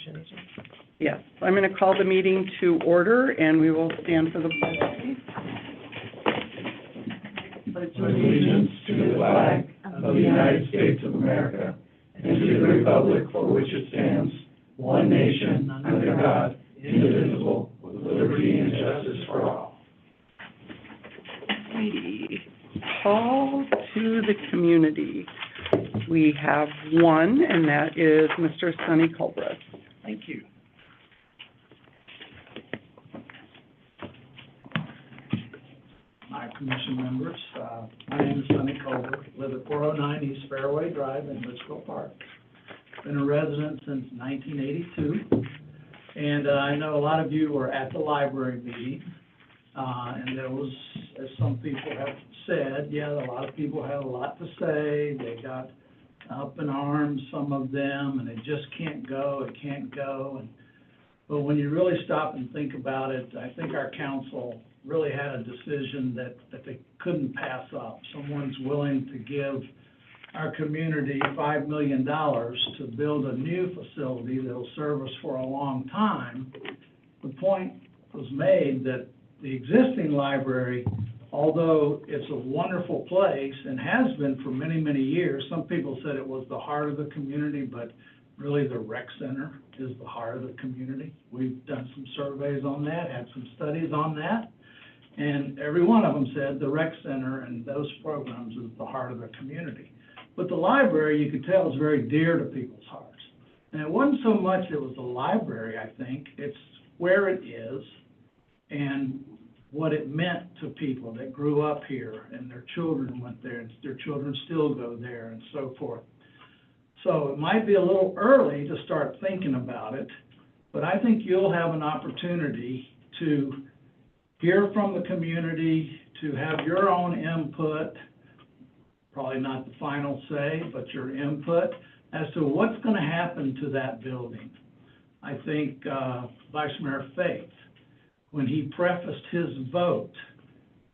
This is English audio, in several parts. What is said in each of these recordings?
Education Agency. Yes, I'm going to call the meeting to order, and we will stand for the pledge, please. Allegiance to the flag of the United States of America and to the republic for which it stands, one nation, under God, indivisible, with liberty and justice for all. Alrighty. Call to the community. We have one, and that is Mr. Sonny Culbreth. Thank you. My commission members, my name is Sonny Culbreth, live at 409 East Fairway Drive in Litchfield Park. Been a resident since 1982, and I know a lot of you were at the library meeting, and there was, as some people have said, yeah, a lot of people had a lot to say. They got up in arms, some of them, and it just can't go, it can't go. But when you really stop and think about it, I think our council really had a decision that they couldn't pass up. Someone's willing to give our community $5 million to build a new facility that'll serve us for a long time. The point was made that the existing library, although it's a wonderful place and has been for many, many years, some people said it was the heart of the community, but really the rec center is the heart of the community. We've done some surveys on that, had some studies on that, and every one of them said the rec center and those programs is the heart of the community. But the library, you could tell, is very dear to people's hearts. And it wasn't so much it was the library, I think, it's where it is and what it meant to people that grew up here and their children went there and their children still go there and so forth. So it might be a little early to start thinking about it, but I think you'll have an opportunity to hear from the community, to have your own input, probably not the final say, but your input as to what's going to happen to that building. I think Vice Mayor Faith, when he prefaced his vote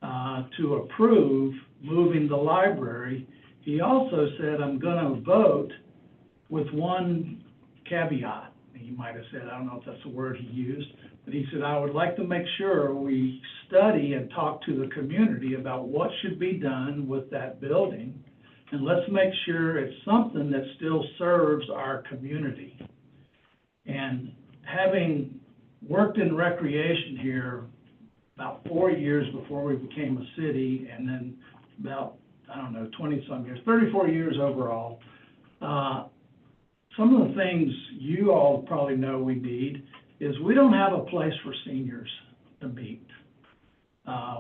to approve moving the library, he also said, I'm going to vote with one caveat. He might have said, I don't know if that's the word he used, but he said, I would like to make sure we study and talk to the community about what should be done with that building, and let's make sure it's something that still serves our community. And having worked in recreation here about 4 years before we became a city, and then about, 20-some years, 34 years overall, some of the things you all probably know we need is we don't have a place for seniors to meet.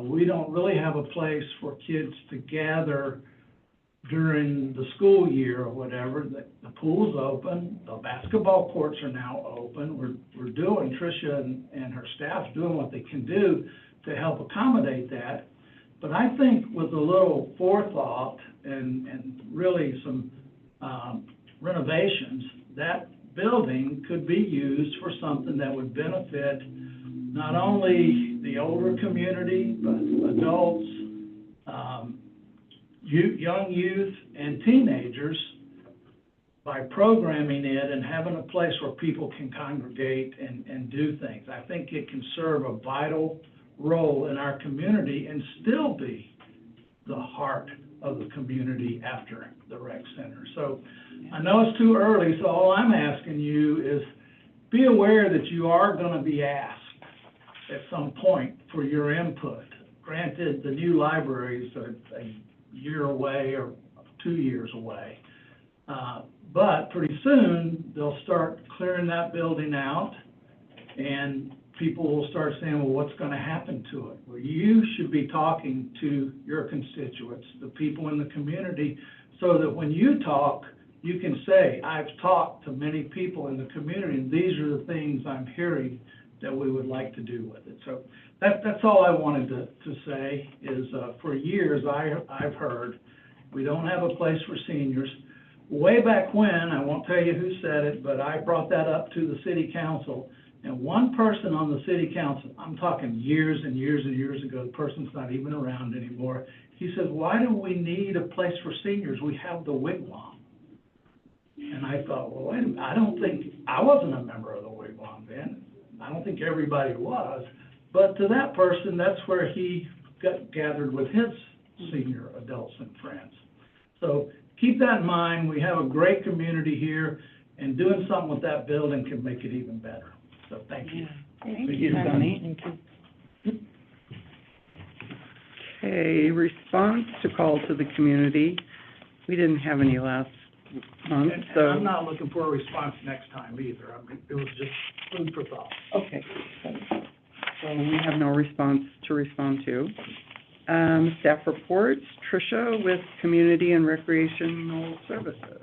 We don't really have a place for kids to gather during the school year or whatever. The pool's open, the basketball courts are now open. We're doing, Tricia and her staff's doing what they can do to help accommodate that. But I think with a little forethought and really some renovations, that building could be used for something that would benefit not only the older community, but adults, young youth, and teenagers by programming it and having a place where people can congregate and do things. I think it can serve a vital role in our community and still be the heart of the community after the rec center. So I know it's too early, so all I'm asking you is be aware that you are going to be asked at some point for your input. Granted, the new library is a year away or 2 years away, but pretty soon they'll start clearing that building out and people will start saying, well, what's going to happen to it? Well, you should be talking to your constituents, the people in the community, so that when you talk, you can say, I've talked to many people in the community, and these are the things I'm hearing that we would like to do with it. So that's all I wanted to say is for years I've heard we don't have a place for seniors. Way back when, I won't tell you who said it, but I brought that up to the city council, and one person on the city council, I'm talking years and years and years ago, the person's not even around anymore, he says, why do we need a place for seniors? We have the wigwam. And I thought, well, wait a minute, I wasn't a member of think everybody was, but to that person, that's where he got gathered with his senior adults and friends. So keep that in mind. We have a great community here, and doing something with that building can make it even better. So thank you. Thank you, Sonny. Okay, response to call to the community. We didn't have any last month, And so. I'm not looking for a response next time either. I mean, it was just food for thought. Okay. So we have no response to respond to. Staff reports, Tricia with Community and Recreational Services.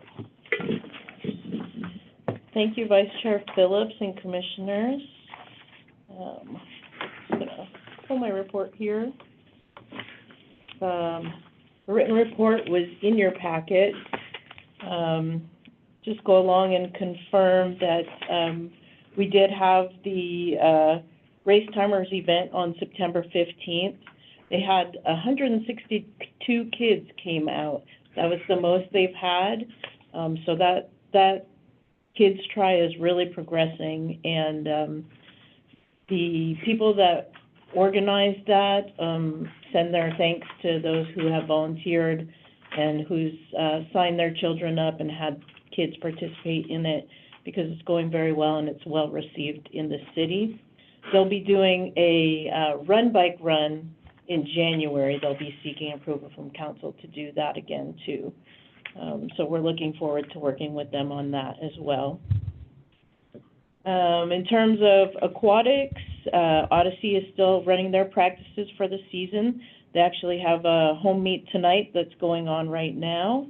Thank you, Vice Chair Phillips and Commissioners. Just gonna pull my report here. The written report was in your packet. Just go along and confirm that, we did have the, Race Timers event on September 15th. They had 162 kids came out. That was the most they've had. So that Kids Try is really progressing, and the people that organized that send their thanks to those who have volunteered and who's signed their children up and had kids participate in it, because it's going very well and it's well received in the city. They'll be doing a run bike run in January. They'll be seeking approval from council to do that again too. So we're looking forward to working with them on that as well. In terms of aquatics, Odyssey is still running their practices for the season. They actually have a home meet tonight that's going on right now.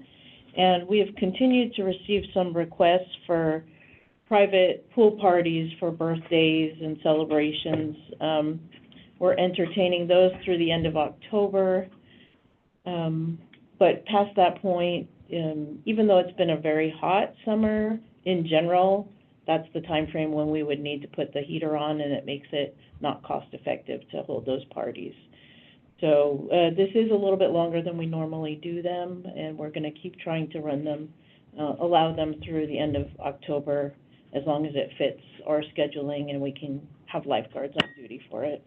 And we have continued to receive some requests for private pool parties for birthdays and celebrations. We're entertaining those through the end of October. But past that point, even though it's been a very hot summer in general, that's the time frame when we would need to put the heater on, and it makes it not cost effective to hold those parties. So this is a little bit longer than we normally do them, and we're going to keep trying to run them, allow them through the end of October, as long as it fits our scheduling and we can have lifeguards on duty for it.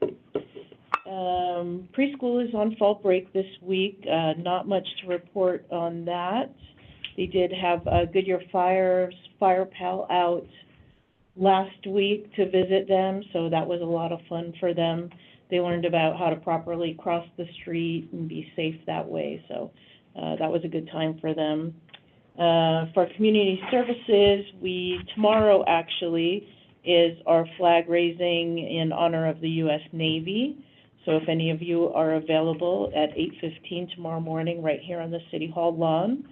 Preschool is on fall break this week. Not much to report on that. They did have Goodyear Fire Pal out last week to visit them, so that was a lot of fun for them. They learned about how to properly cross the street and be safe that way, so that was a good time for them. For community services, tomorrow actually is our flag raising in honor of the U.S. Navy. So if any of you are available at 8:15 tomorrow morning, right here on the City Hall lawn,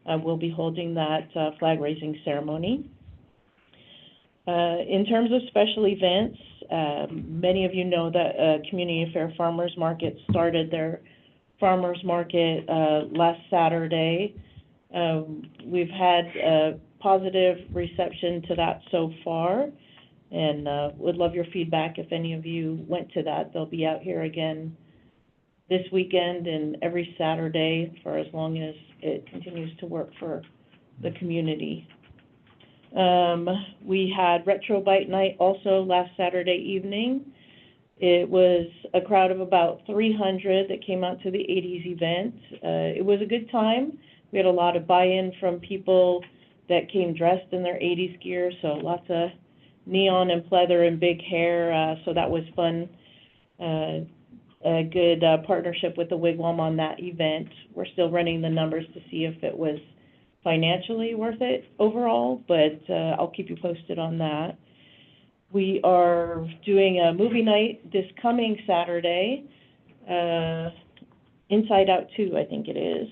we'll be holding that flag raising ceremony. In terms of special events, many of you know that Community Affair Farmers Market started their farmers market last Saturday. We've had a positive reception to that so far, and would love your feedback if any of you went to that. They'll be out here again this weekend and every Saturday for as long as it continues to work for the community. We had Retro Bite Night also last Saturday evening. It was a crowd of about 300 that came out to the 80s event. It was a good time. We had a lot of buy-in from people that came dressed in their 80s gear, so lots of neon and pleather and big hair, so that was fun. A good partnership with the Wigwam on that event. We're still running the numbers to see if it was financially worth it overall, but I'll keep you posted on that. We are doing a movie night this coming Saturday, Inside Out 2, I think it is.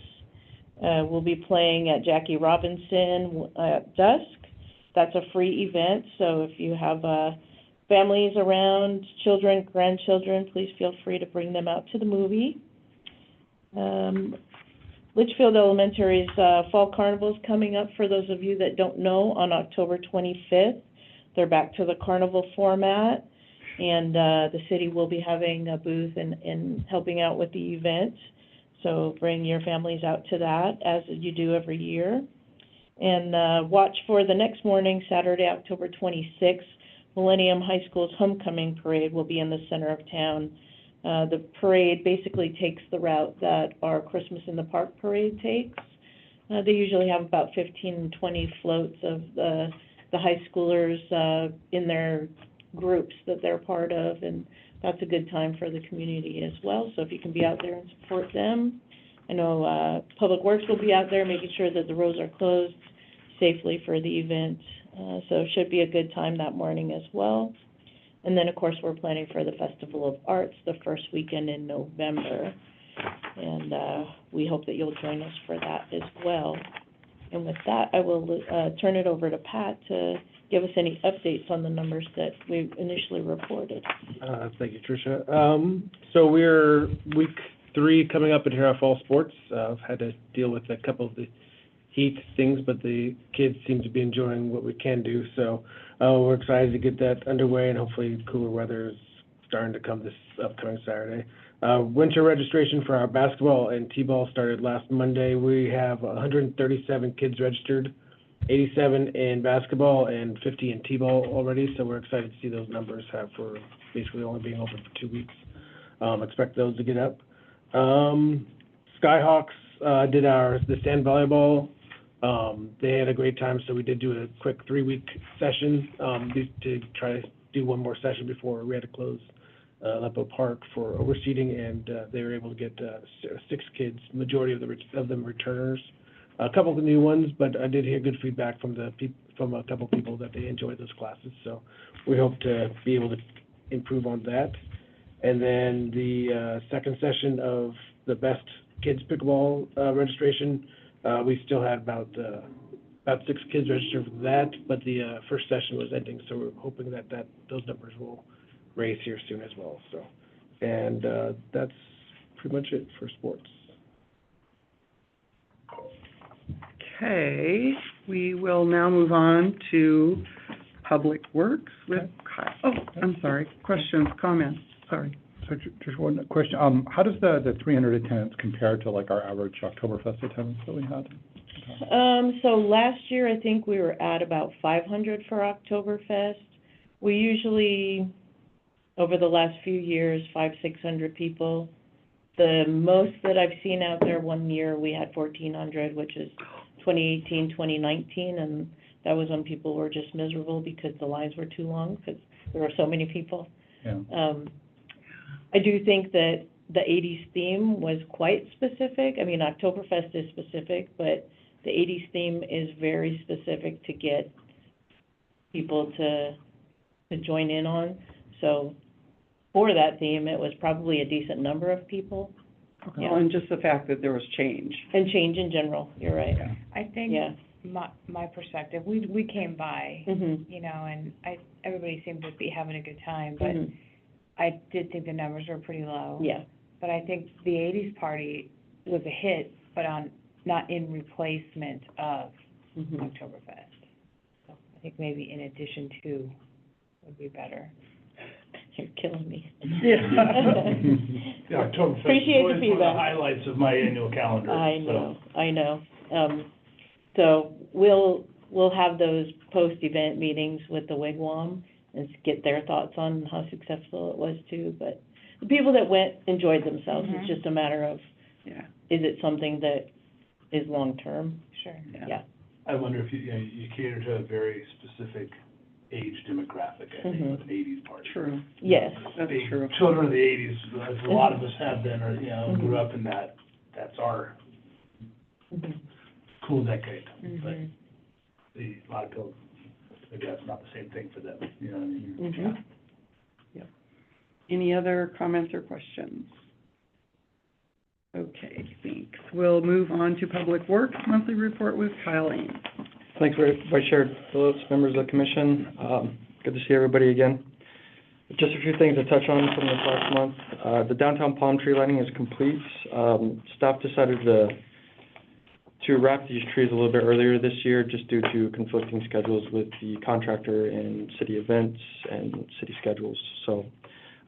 We'll be playing at Jackie Robinson at dusk. That's a free event, so if you have families around, children, grandchildren, please feel free to bring them out to the movie. Litchfield Elementary's Fall Carnival is coming up, for those of you that don't know, on October 25th. They're back to the carnival format, and the city will be having a booth and helping out with the event. So bring your families out to that, as you do every year. And watch for the next morning, Saturday, October 26th, Millennium High School's homecoming parade will be in the center of town. The parade basically takes the route that our Christmas in the Park parade takes. They usually have about 15 and 20 floats of the high schoolers in their groups that they're part of, and that's a good time for the community as well. So if you can be out there and support them. I know Public Works will be out there making sure that the roads are closed safely for the event. So it should be a good time that morning as well. And then, of course, we're planning for the Festival of Arts the first weekend in November. And we hope that you'll join us for that as well. And with that, I will turn it over to Pat to give us any updates on the numbers that we initially reported. Thank you, Tricia. So we're week 3 coming up in here at Fall Sports. I've had to deal with a couple of the heat things, but the kids seem to be enjoying what we can do. So we're excited to get that underway, and hopefully cooler weather is starting to come this upcoming Saturday. Winter registration for our basketball and t-ball started last Monday. We have 137 kids registered, 87 in basketball and 50 in t-ball already, so we're excited to see those numbers for basically only being open for 2 weeks. Expect those to get up. Skyhawks did the sand volleyball. They had a great time, so we did do a quick 3-week session to try to do one more session before we had to close Aleppo Park for overseeding, and they were able to get 6 kids, majority of them returners. A couple of the new ones, but I did hear good feedback from a couple of people that they enjoyed those classes. So we hope to be able to improve on that. And then the second session of the best kids pickleball registration, we still had about 6 kids registered for that, but the first session was ending, so we're hoping that those numbers will raise here soon as well. So, and that's pretty much it for sports. Okay, we will now move on to Public Works with Kyle. Oh, I'm sorry, questions, comments, sorry. So just one question, how does the 300 attendance compare to like our average Oktoberfest attendance that we had? So last year, I think we were at about 500 for Oktoberfest. We usually, over the last few years, 500-600 people. The most that I've seen out there, one year we had 1,400, which is 2018, 2019, and that was when people were just miserable because the lines were too long because there were so many people. Yeah. I do think that the 80s theme was quite specific. I mean, Oktoberfest is specific, but the 80s theme is very specific to get people to join in on. So for that theme, it was probably a decent number of people. Okay. Yeah. Well, and just the fact that there was change. And change in general, you're right. Yeah. I think Yeah. my perspective, we came by, Mhm. you know, and everybody seemed to be having a good time, but Mhm. I did think the numbers were pretty low. Yeah. But I think the 80s party was a hit, but not in replacement of Mhm. Oktoberfest. So I think maybe in addition to would be better. You're killing me. Yeah, Oktoberfest is Appreciate the always one of the feedback. highlights of my annual calendar. I know. So we'll have those post-event meetings with the Wigwam and get their thoughts on how successful it was too. But the people that went enjoyed themselves. Mhm. It's just a matter of, Yeah. is it something that is long-term? Sure. Yeah. I wonder if you cater to a very specific age demographic, I think, Mhm. with an 80s party. True, Yes. that's The true. Children of the 80s, as a lot of us have been, or, grew Mhm. up in that's our Mhm. cool decade. Mhm. But a lot of people, maybe that's not the same thing for them, you know what I mean? Mhm. Any other comments or questions? Okay, thanks. We'll move on to Public Works Monthly Report with Kyle Ames. Thanks, Vice Chair Phillips, members of the commission. Good to see everybody again. Just a few things to touch on from this last month. The downtown palm tree lighting is complete. Staff decided to wrap these trees a little bit earlier this year just due to conflicting schedules with the contractor and city events and city schedules. So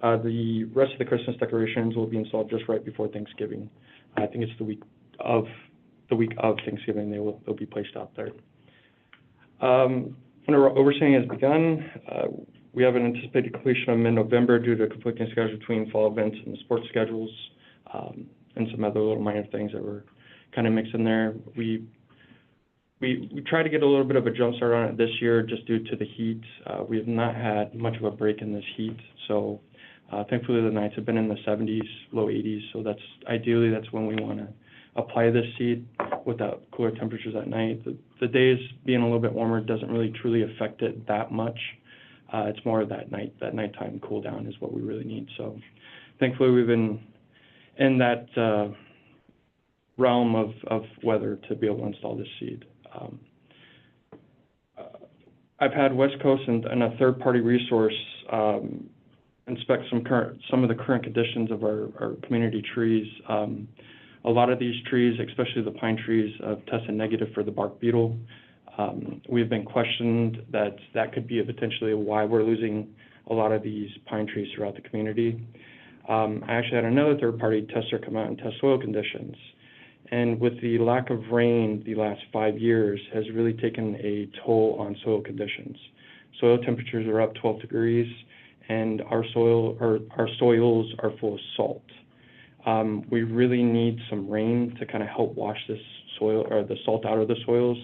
the rest of the Christmas decorations will be installed just right before Thanksgiving. I think it's the week of Thanksgiving they'll be placed out there. When our overseeing has begun, We have an anticipated completion of mid-November due to conflicting schedules between fall events and the sports schedules, and some other little minor things that were kind of mixed in there. We tried to get a little bit of a jump start on it this year just due to the heat. We have not had much of a break in this heat, so thankfully the nights have been in the 70s, low 80s, so ideally that's when we want to apply this seed without cooler temperatures at night. The days being a little bit warmer doesn't really truly affect it that much. It's more of that nighttime cool down is what we really need. So thankfully we've been in that realm of weather to be able to install this seed. I've had West Coast and a third-party resource inspect some of the current conditions of our community trees. A lot of these trees, especially the pine trees, have tested negative for the bark beetle. We've been questioned that could be potentially why we're losing a lot of these pine trees throughout the community. I actually had another third-party tester come out and test soil conditions. And with the lack of rain the last 5 years has really taken a toll on soil conditions. Soil temperatures are up 12 degrees, and our soils are full of salt. We really need some rain to kind of help wash this soil or the salt out of the soils.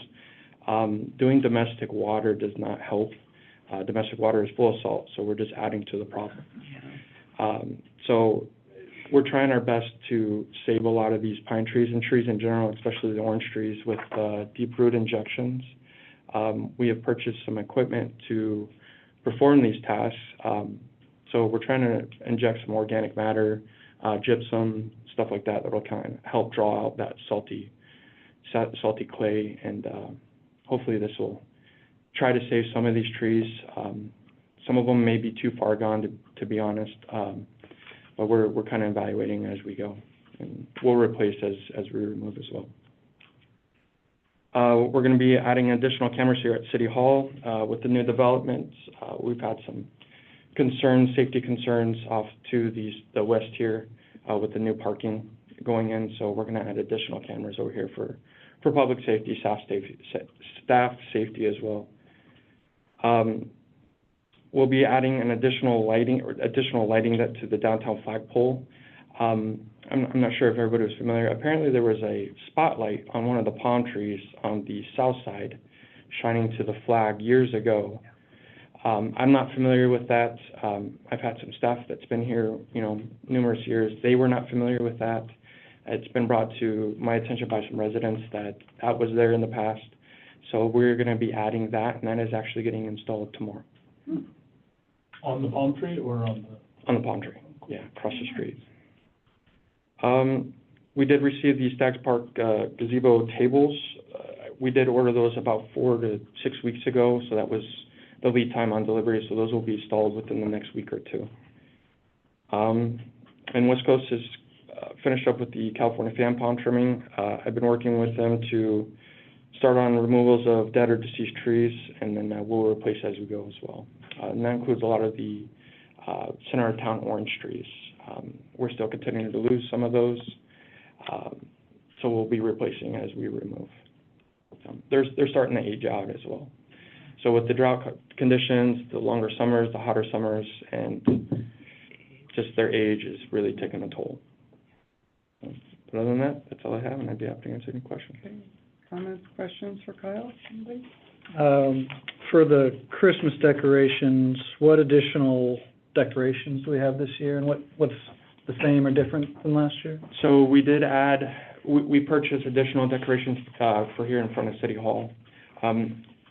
Doing domestic water does not help. Domestic water is full of salt, so we're just adding to the problem. So we're trying our best to save a lot of these pine trees and trees in general, especially the orange trees, with deep root injections. We have purchased some equipment to perform these tasks. So we're trying to inject some organic matter, gypsum, stuff like that will kind of help draw out that salty clay, and hopefully this will try to save some of these trees. Some of them may be too far gone, to be honest, but we're kind of evaluating as we go, and we'll replace as we remove as well. We're going to be adding additional cameras here at City Hall. With the new developments, we've had some safety concerns off to the west here with the new parking going in, so we're going to add additional cameras over here for public safety, staff safety as well. We'll be adding an additional lighting to the downtown flagpole. I'm not sure if everybody was familiar. Apparently there was a spotlight on one of the palm trees on the south side shining to the flag years ago. I'm not familiar with that. I've had some staff that's been here, numerous years. They were not familiar with that. It's been brought to my attention by some residents that was there in the past. So we're going to be adding that, and that is actually getting installed tomorrow. On the palm tree or on the? On the palm tree, yeah, across the street. We did receive the Staggs Park gazebo tables. We did order those about 4 to 6 weeks ago, so that was the lead time on delivery, so those will be installed within the next week or two. And West Coast is finished up with the California fan palm trimming. I've been working with them to start on removals of dead or deceased trees, and then we'll replace as we go as well. And that includes a lot of the center of town orange trees. We're still continuing to lose some of those, so we'll be replacing as we remove. They're starting to age out as well. So with the drought conditions, the longer summers, the hotter summers, and just their age is really taking a toll. But other than that, that's all I have, and I'd be happy to answer any questions. Okay. Comments, questions for Kyle? Anybody? For the Christmas decorations, what additional decorations do we have this year, and what's the same or different than last year? So we did we purchased additional decorations for here in front of City Hall.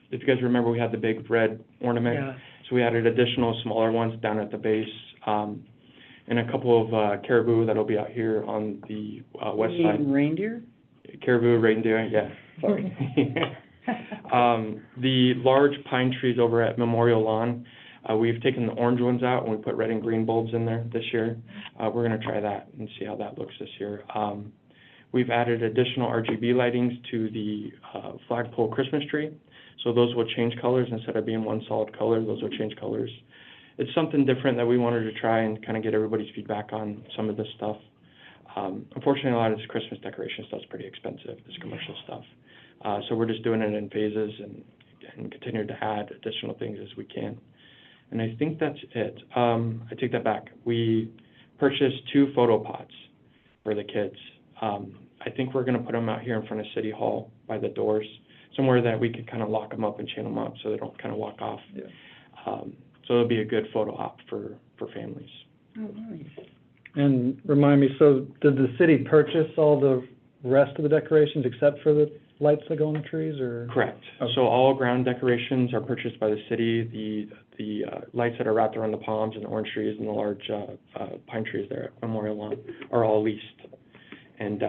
If you guys remember, we had the big red ornament. Yeah. So we added additional smaller ones down at the base, and a couple of caribou that'll be out here on the west side. Reindeer? Caribou, reindeer, yeah, sorry. The large pine trees over at Memorial Lawn, we've taken the orange ones out and we put red and green bulbs in there this year. We're going to try that and see how that looks this year. We've added additional RGB lightings to the flagpole Christmas tree. So those will change colors instead of being one solid color. Those will change colors. It's something different that we wanted to try and kind of get everybody's feedback on some of this stuff. Unfortunately, a lot of this Christmas decoration stuff is pretty expensive, this commercial stuff. So we're just doing it in phases and continue to add additional things as we can. and I think that's it. I take that back. We purchased 2 photo pods for the kids. I think we're gonna put them out here in front of City Hall by the doors, somewhere that we could kind of lock them up and chain them up so they don't kind of walk off. Yeah. So it'll be a good photo op for families. Oh, nice. And remind me, so did the city purchase all the rest of the decorations except for the lights that go on the trees, or? Correct. Okay. So all ground decorations are purchased by the city. The lights that are wrapped around the palms and orange trees and the large pine trees there at Memorial Lawn are all leased. And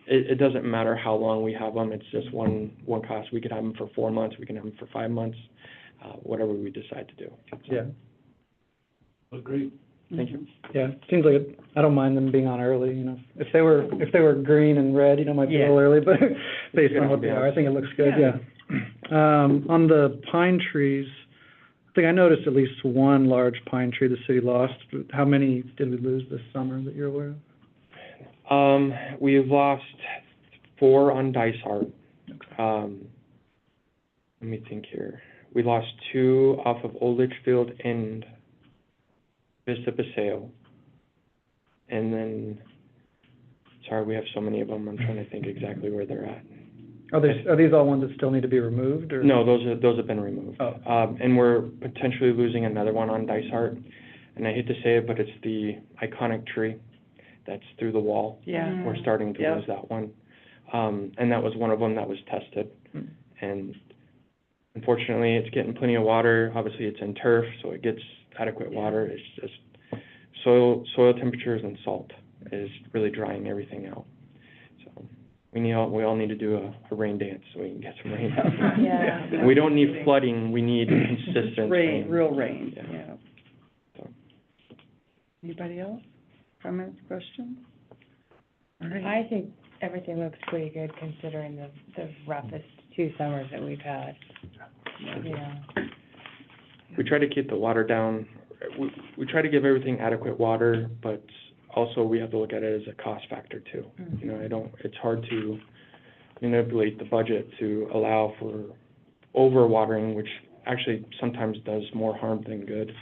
it doesn't matter how long we have them. It's just one cost. We could have them for 4 months. We can have them for 5 months, whatever we decide to do. Yeah. Agreed. Thank you. Yeah, it seems like I don't mind them being on early, you know. If they were green and red, you know, it might be a little early, but based on what they are, I think it looks good, yeah. On the pine trees, I think I noticed at least one large pine tree the city lost. How many did we lose this summer that you're aware of? We've lost 4 on Dysart. Let me think here. We lost 2 off of Old Litchfield and Vista Paseo. And then, sorry, we have so many of them, I'm trying to think exactly where they're at. Are these all ones that still need to be removed, or? No, those have been removed. Oh. And we're potentially losing another one on Dysart. And I hate to say it, but it's the iconic tree that's through the wall. Yeah. We're starting to Yep. lose that one. And that was one of them that was tested. And unfortunately, it's getting plenty of water. Obviously, it's in turf, so it gets adequate water. It's just soil temperatures and salt is really drying everything out. So we all need to do a rain dance so we can get some rain out. Yeah. We don't need flooding, we need consistent rain. Real rain, Yeah. yeah. So. Anybody else? Comments, questions? All right. I think everything looks pretty good considering the roughest 2 summers that we've had. Yeah. We try to keep the water down. We try to give everything adequate water, but also we have to look at it as a cost factor too. You know, it's hard to manipulate the budget to allow for overwatering, which actually sometimes does more harm than good.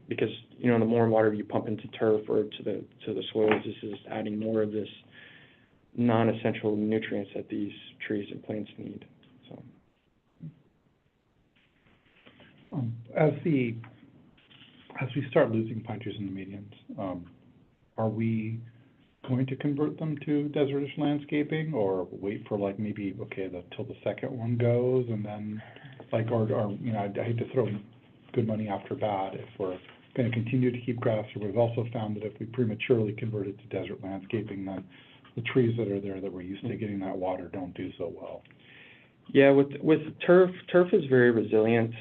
Because, you know, the more water you pump into turf or to the soils, this is adding more of this non-essential nutrients that these trees and plants need, so. As we start losing pine trees in the medians, are we going to convert them to desertish landscaping, or wait for like maybe, till the second one goes, and then, like, or, you know, I hate to throw good money after bad if we're gonna continue to keep grass, or we've also found that if we prematurely convert it to desert landscaping, then the trees that are there that we're used to getting that water don't do so well. Yeah, with turf is very resilient.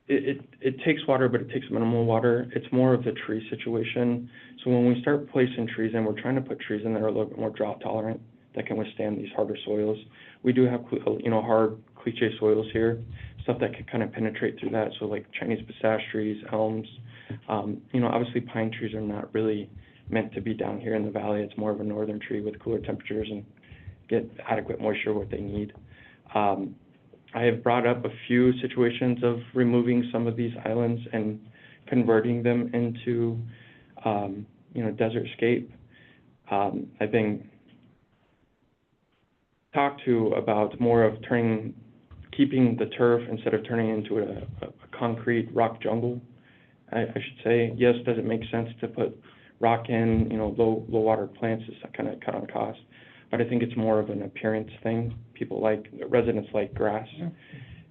It takes water, but it takes minimal water. It's more of the tree situation. So when we start placing trees in, we're trying to put trees in that are a little bit more drought tolerant, that can withstand these harder soils. We do have, you know, hard cliche soils here, stuff that can kind of penetrate through that. So like Chinese pistache trees, elms, you know, obviously pine trees are not really meant to be down here in the valley. It's more of a northern tree with cooler temperatures and get adequate moisture, what they need. I have brought up a few situations of removing some of these islands and converting them into, you know, desert scape. I've been talked to about more of keeping the turf instead of turning into a concrete rock jungle, I should say. Yes, does it make sense to put rock in, you know, low water plants is kind of cut on cost. But I think it's more of an appearance thing. Residents like grass,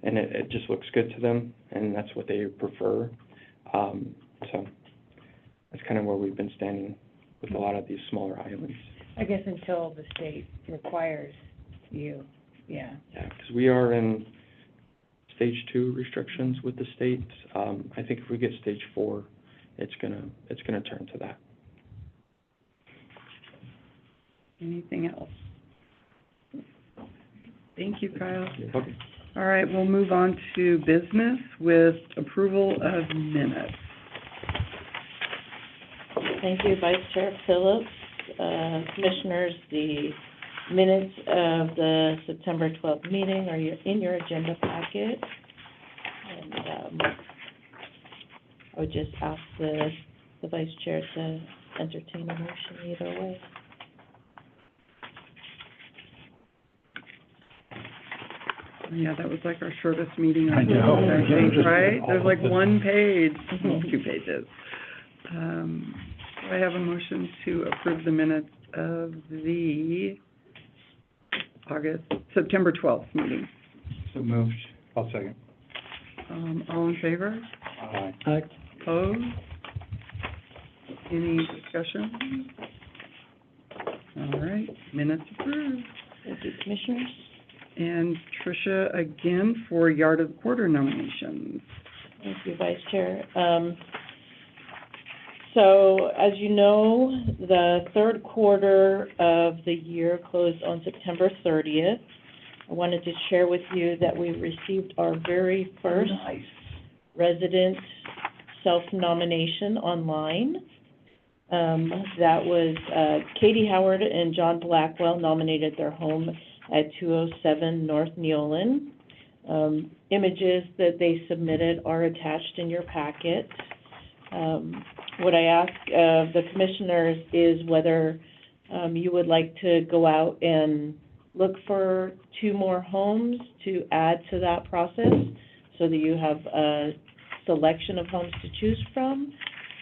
and it just looks good to them, and that's what they prefer. So that's kind of where we've been standing with a lot of these smaller islands. I guess until the state requires you, yeah. Yeah, because we are in stage 2 restrictions with the state. I think if we get stage 4, it's gonna turn to that. Anything else? Thank you, Kyle. Okay. All right, we'll move on to business with approval of minutes. Thank you, Vice Chair Phillips. Commissioners, the minutes of the September 12th meeting are in your agenda packet. And, I would just ask the vice chair to entertain a motion either way. Yeah, that was like our shortest meeting I on know. I think, right? There's like All of one page, Mhm. 2 pages. Do I have a motion to approve the minutes of the September 12th meeting? So moved. I'll second. All in favor? Aye. Opposed? Any discussion? All right, minutes approved. Thank you, commissioners. And Tricia, again, for Yard of the Quarter nominations. Thank you, Vice Chair. So, as you know, the third quarter of the year closed on September 30th. I wanted to share with you that we received our very first resident self-nomination online. That was, Katie Howard and John Blackwell nominated their home at 207 North Neolin. Images that they submitted are attached in your packet. What I ask of the commissioners is whether you would like to go out and look for 2 more homes to add to that process so that you have a selection of homes to choose from,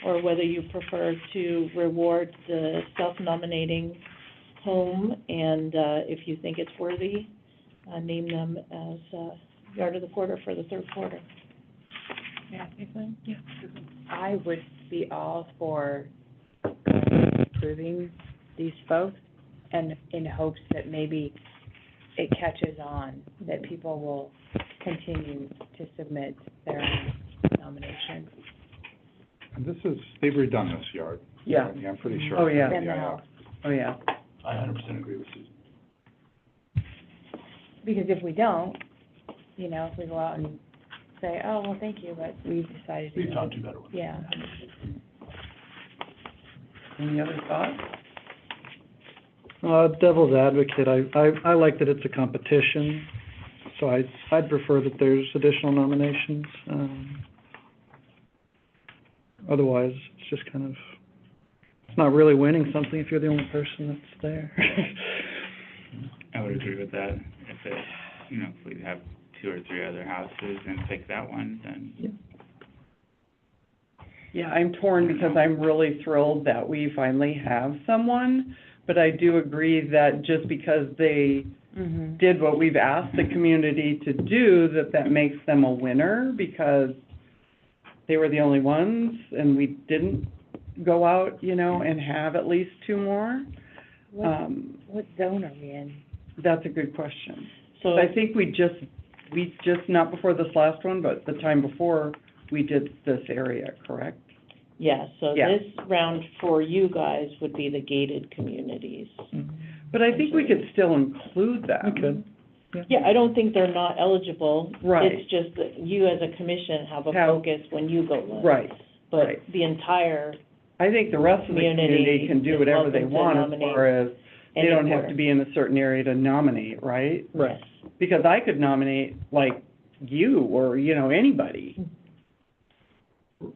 or whether you prefer to reward the self-nominating home, and if you think it's worthy, name them as Yard of the Quarter for the third quarter. Yeah, yeah. I would be all for approving these folks, and in hopes that maybe it catches on, that people will continue to submit their own nominations. And they've redone this yard. Yeah. Yeah, I'm pretty sure. Oh, yeah. In the house. Oh, yeah. I 100% agree with Susan. Because if we don't, you know, if we go out and say, oh, well, thank you, but we've decided to. We've found 2 better ones. Yeah. Any other thoughts? Devil's advocate, I like that it's a competition, so I'd prefer that there's additional nominations. Otherwise, it's just kind of, it's not really winning something if you're the only person that's there. I would agree with that. If it, if we have 2 or 3 other houses and pick that one, then Yeah, I'm torn because I'm really thrilled that we finally have someone, but I do agree that just because they Mm-hmm. did what we've asked the community to do, that makes them a winner, because they were the only ones, and we didn't go out, and have at least 2 more. What zone are we in? That's a good question. So I think we just, not before this last one, but the time before, we did this area, correct? yeah, so Yeah. this round for you guys would be the gated communities. But I think we could still include them. We could. Yeah, I don't think they're not eligible. Right. It's just that you as a commission have a Have- focus when you go look. Right. But right. the entire, I think the rest of the community can do is whatever they welcome to want as nominate far as, they any don't have quarter. to be in a certain area to nominate, right? Yes. Because I could nominate, like, you or, anybody,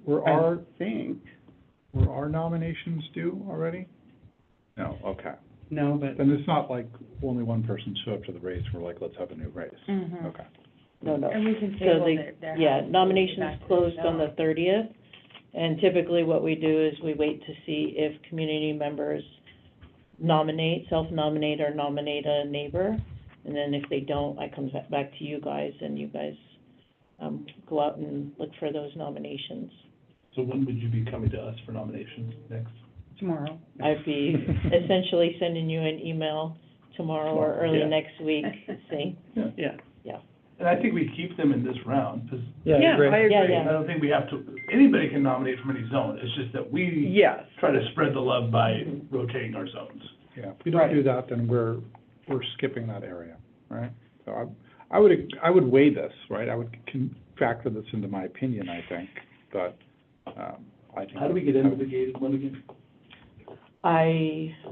Were I our, think. were our nominations due already? No, okay. No, but, Then it's not like only one person showed up to the race, we're like, let's have a new race. Mm-hmm. Okay. No, no. And we can So table they, their yeah, houses nominations back to closed on the zone. 30th, and typically what we do is we wait to see if community members nominate, self-nominate, or nominate a neighbor, and then if they don't, I come back to you guys, and you guys, go out and look for those nominations. So when would you be coming to us for nominations next? tomorrow. I'd be essentially sending you an email tomorrow or early Yeah. next week, see? Yeah. And I think we keep them in this round, because Yeah, I Yeah, agree. I agree. Yeah, yeah. I don't think we have to, anybody can nominate from any zone. It's just that we Yes. try to spread the love by rotating our zones. Yeah, if we don't do that, then we're skipping that area, right? So I would weigh this, right? I would factor this into my opinion, I think, but, I think. How do we get into the gated one again?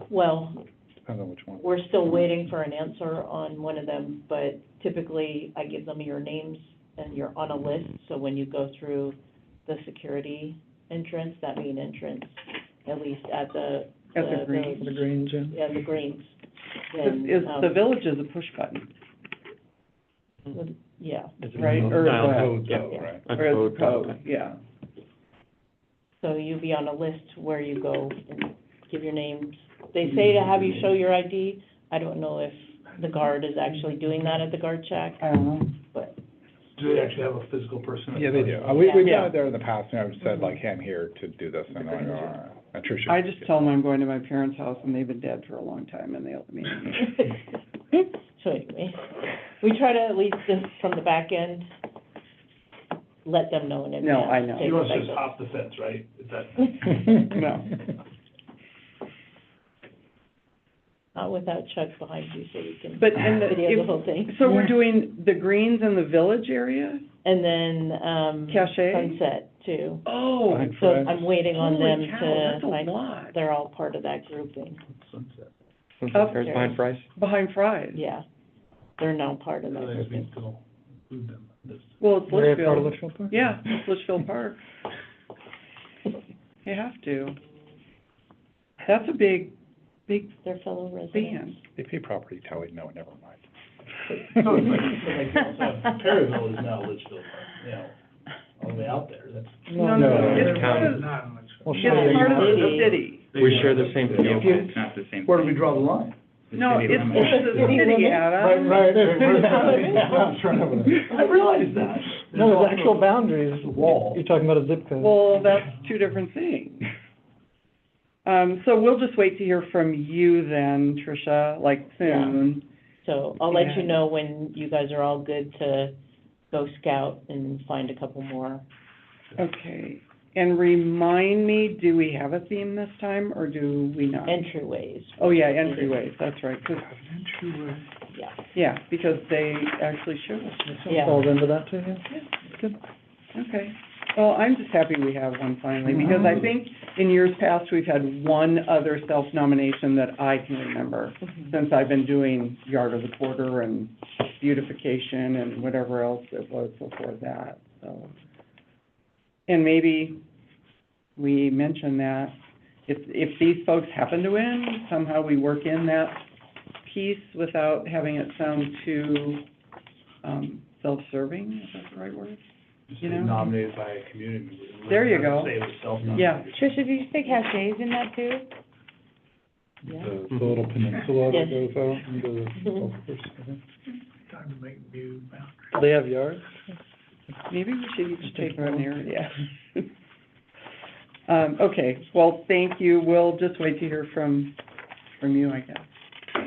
Well, Depends on which one. we're still waiting for an answer on one of them, but typically I give them your names and you're on a list, so when you go through the security entrance, that main entrance, at least at the green. The greens, yeah. Yeah, the greens, then, Is the village is a push button, yeah, right? Or what? Code though, right? Or it's code, yeah. so you'll be on a list where you go and give your names. They say to have you show your ID. I don't know if the guard is actually doing that at the guard check, I don't know. but, Do they actually have a physical person? Yeah, they do. We've Yeah. done it there in the past, and I've said like, hey, I'm here to do this, and they're like, all right. And Tricia. I just tell them I'm going to my parents' house and they've been dead for a long time and they'll meet me. so anyway, we try to at least just from the back end, let them know in advance. No, I know. Take You don't effect. just hop the fence, right? Is that? No. Not without Chuck behind you, so we can But in the, video the whole thing. so we're doing the greens in the village area? And then, Cache? Sunset too. Oh, Fine. So I'm waiting on them holy cow, to that's a find, lot. they're all part of that grouping, Sunset. Up There's behind Fry's. Behind Fry's. yeah. They're now part of that So they grouping. need to go include them in this. Well, it's They're part of Litchfield. Litchfield Park? Yeah, it's Litchfield Park. You have to. That's a big Their fellow residents. band. They pay property towing, no, never mind. So it's like Perryville is now Litchfield Park, you know, all the way out there, that's. No, No, it's it's part of, Well, it's sure. part of the City. city. We share the same field. It's not the same. Where do we draw the line? The No, city it's limits. the city, Adam. I realize that. No, there's actual boundaries. Wall. You're talking about a zip code. Well, that's two different things. So we'll just wait to hear from you then, Tricia, like soon. So I'll let you Yeah. know when you guys are all good to go scout and find a couple more. Okay, and remind me, do we have a theme this time, or do we not? Entryways, Oh, yeah, entryways, that's right, 'cause, yeah. yeah, because they actually showed us. Yeah. Falls into that too, yeah. Good. Okay, well, I'm just happy we have one finally, because I think in years past, we've had one other self-nomination that I can remember, since I've been doing Yard of the Quarter and beautification and whatever else it was before that, so. And maybe we mention that if these folks happen to win, somehow we work in that piece without having it sound too, self-serving, is that the right word? Just You say know? nominated by a community member. There you go. Say it was self-nominated. Yeah. Tricia, did you say cachets in that too? Yeah. The little peninsula that Yes. goes out into the golf course, I think. Time to make new boundaries. They have yards? Maybe we should each take one area. Okay, well, thank you. We'll just wait to hear from you, I guess.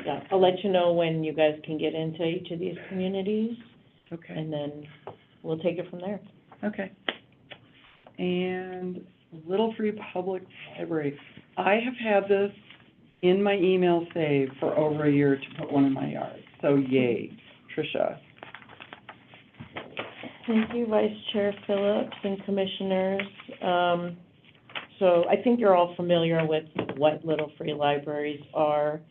Yeah, I'll let you know when you guys can get into each of these communities, Okay, and then we'll take it from there. okay. And Little Free Public Library. I have had this in my email saved for over a year to put one in my yard, so yay. Tricia. Thank you, Vice Chair Phillips and Commissioners. So I think you're all familiar with what Little Free Libraries are.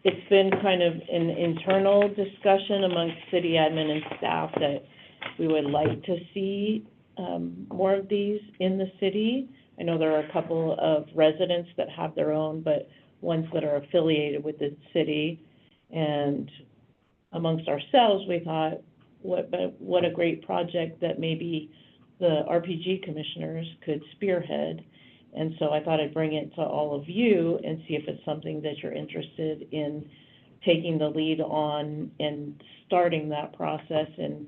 It's been kind of an internal discussion amongst city admin and staff that we would like to see more of these in the city. I know there are a couple of residents that have their own, but ones that are affiliated with the city. And amongst ourselves, we thought, what a great project that maybe the RPG commissioners could spearhead. And so I thought I'd bring it to all of you and see if it's something that you're interested in taking the lead on and starting that process and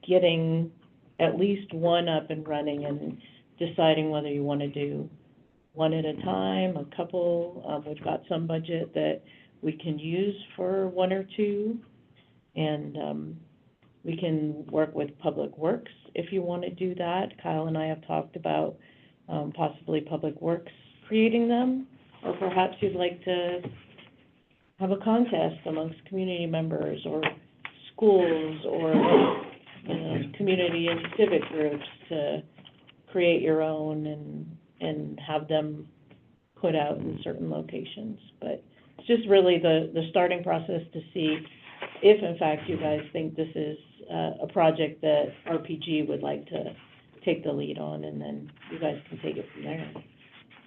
getting at least one up and running and deciding whether you want to do one at a time, a couple. We've got some budget that we can use for one or two. And we can work with Public Works if you want to do that. Kyle and I have talked about possibly Public Works creating them, or perhaps you'd like to have a contest amongst community members or schools or, you know, community and civic groups to create your own and have them put out in certain locations. But it's just really the starting process to see if in fact you guys think this is, a project that RPG would like to take the lead on, and then you guys can take it from there.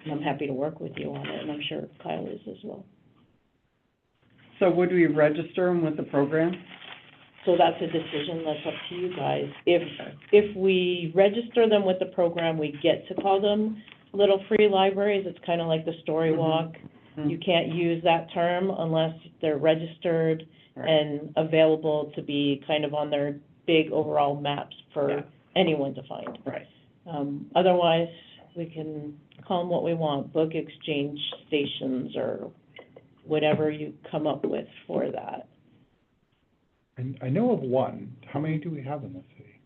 And I'm happy to work with you on it, and I'm sure Kyle is as well. So would we register them with the program? So that's a decision that's up to you guys. If we register them with the program, we get to call them little free libraries. It's kind of like the Story Walk. Mhm. You can't use that term unless they're registered Right. and available to be kind of on their big overall maps Yeah. for anyone to find. Right. Otherwise, we can call them what we want, book exchange stations or whatever you come up with for that. And I know of one. How many do we have in the city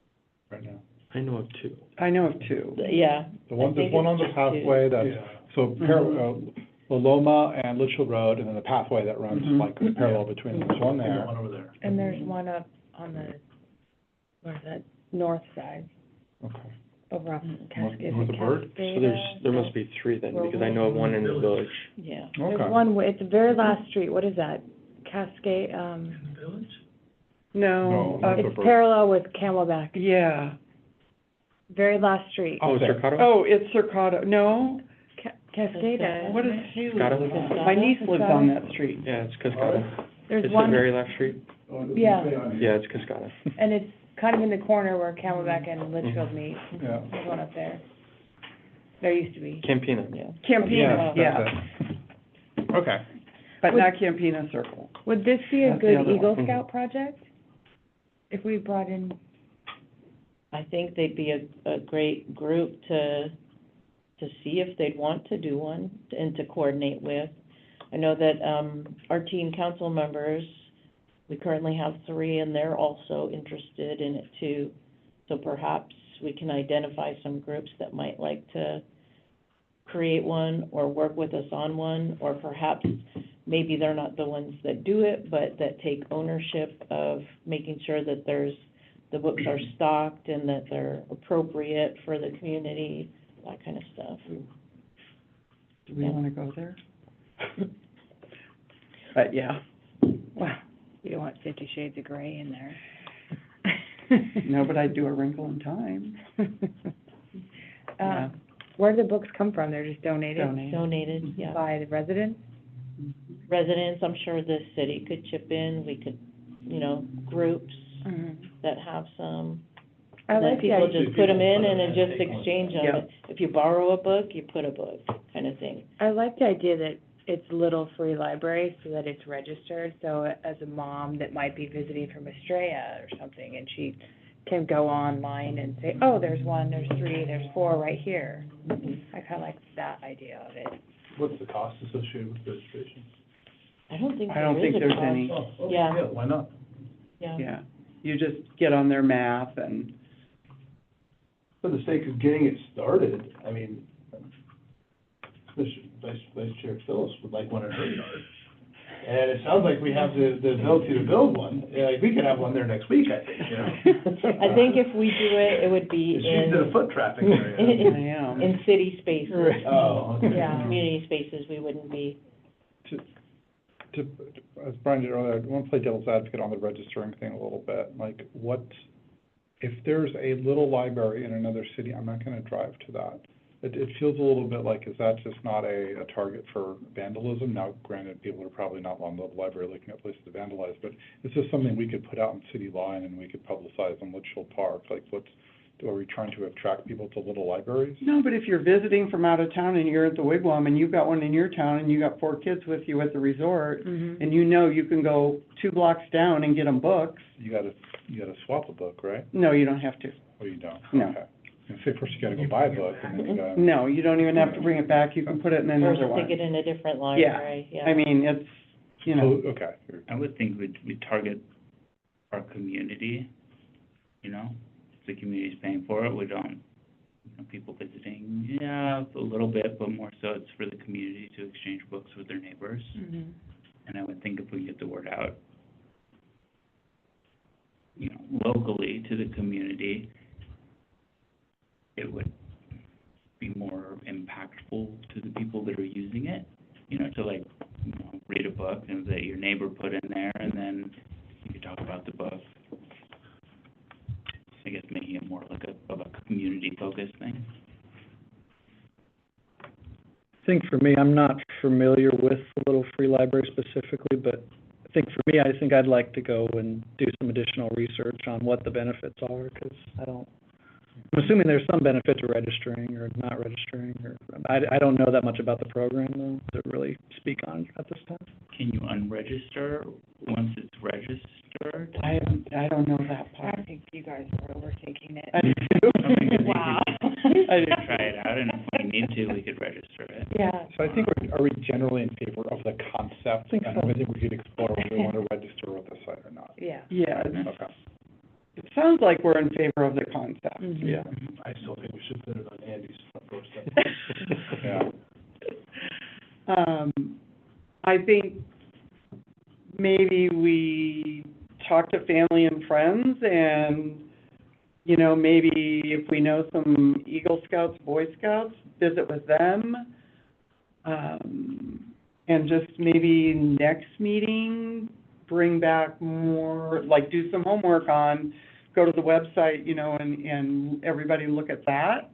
right now? I know of two. I know of two. Yeah. The one, I there's think one on it's the just two. pathway that's, so Mhm. Loma and Litchfield Road, and then the pathway that runs Mhm. like parallel between them. There's one there. One over there. And there's one up on the, where's that, north side, Okay. over off Cascade. north of Bird? So there must be three then, because I know of one in the village. Yeah. Okay. There's one, it's the very last street, what is that? Cascade, In the village? No, No, it's parallel with Camelback, yeah. very last street. Oh, Up there. Cercado? Oh, it's Cercado, no, Cascada. what is Haley? Cascada? My niece lives on that street. Yeah, it's Cascada. There's It's the one, very last street? yeah, Yeah, it's Cascada. and it's kind of in the corner where Camelback and Litchfield meet. Yeah. There's one up there. There used to be. Campina. Yeah. Campina, yeah, that's it. Okay. but not Campina Circle. Would this be a That's the good other Eagle one. Scout project? If we brought in, I think they'd be a great group to see if they'd want to do one and to coordinate with. I know that, our teen council members, we currently have 3, and they're also interested in it too. So perhaps we can identify some groups that might like to create one or work with us on one, or perhaps maybe they're not the ones that do it, but that take ownership of making sure that the books are stocked and that they're appropriate for the community, that kind of stuff. Do we wanna go there? But, yeah, wow, you don't want 50 Shades of Gray in there. no, but I'd do A Wrinkle in Time. Yeah. Where do the books come from? They're just donated? Donated, yeah. By the residents? Residents, I'm sure the city could chip in, we could, groups that have some. I And then like the people idea, just put them in and then just exchange them. Yeah. If you borrow a book, you put a book, kind of thing. I like the idea that it's little free libraries so that it's registered, so as a mom that might be visiting from Estrella or something, and she can go online and say, oh, there's 1, there's 3, there's 4 right here. I kinda like that idea of it. What's the cost associated with registration? I don't think I don't there is think a there's cost. any, Oh, okay, Yeah. yeah, why not? Yeah. yeah. You just get on their map and, For the sake of getting it started, I mean, Vice Chair Phillips would like one in her yard. And it sounds like we have the ability to build one. We could have one there next week, I think, you know? I think if we do it, it would be She's in a in, foot traffic area. I am. in city spaces. Oh, okay. Yeah. Community spaces, we wouldn't be. As Brian did earlier, I want to play devil's advocate on the registering thing a little bit. Like, if there's a little library in another city, I'm not gonna drive to that. It feels a little bit like, is that just not a target for vandalism? Now, granted, people are probably not on the library looking at places to vandalize, but is this something we could put out in city line and we could publicize in Litchfield Park? Like, are we trying to attract people to little libraries? No, but if you're visiting from out of town and you're at the Wigwam and you've got one in your town and you got 4 kids with you at the resort, and you can go 2 blocks down and get them books, You gotta swap a book, right? no, you don't have to. Or you don't? No. Okay. And say first you gotta go buy a book, and then you gotta. No, you don't even have to bring it back, you can put it in Or another one. stick it in a different library, yeah. I mean, it's, Oh, okay. I would think we'd target our community, if the community's paying for it, we don't, people visiting, yeah, a little bit, but more so it's for the community to exchange books with their neighbors. And I would think if we get the word out, locally to the community, it would be more impactful to the people that are using it, to read a book and that your neighbor put in there, and then, we could talk about the book. I guess making it more like of a community-focused thing. I think for me, I'm not familiar with the Little Free Library specifically, but I think for me, I think I'd like to go and do some additional research on what the benefits are, because I'm assuming there's some benefit to registering or not registering, or, I don't know that much about the program, though, to really speak on at this time. Can you unregister once it's registered? I don't know that part. I think you guys are overtaking it. I do. Wow. I We do. could try it out, and if we need to, we could register it. Yeah. So I think, are we generally in favor of the concept? Think so. And I think we could explore whether we want to register with the site or not. Yeah. Yeah, Okay. it sounds like we're in favor of the concept. Mhm. Yeah. I still think we should put it on Andy's front doorstep. Yeah. I think maybe we talk to family and friends and, you know, maybe if we know some Eagle Scouts, Boy Scouts, visit with them. And just maybe next meeting, bring back more, like do some homework on, go to the website, you know, and everybody look at that.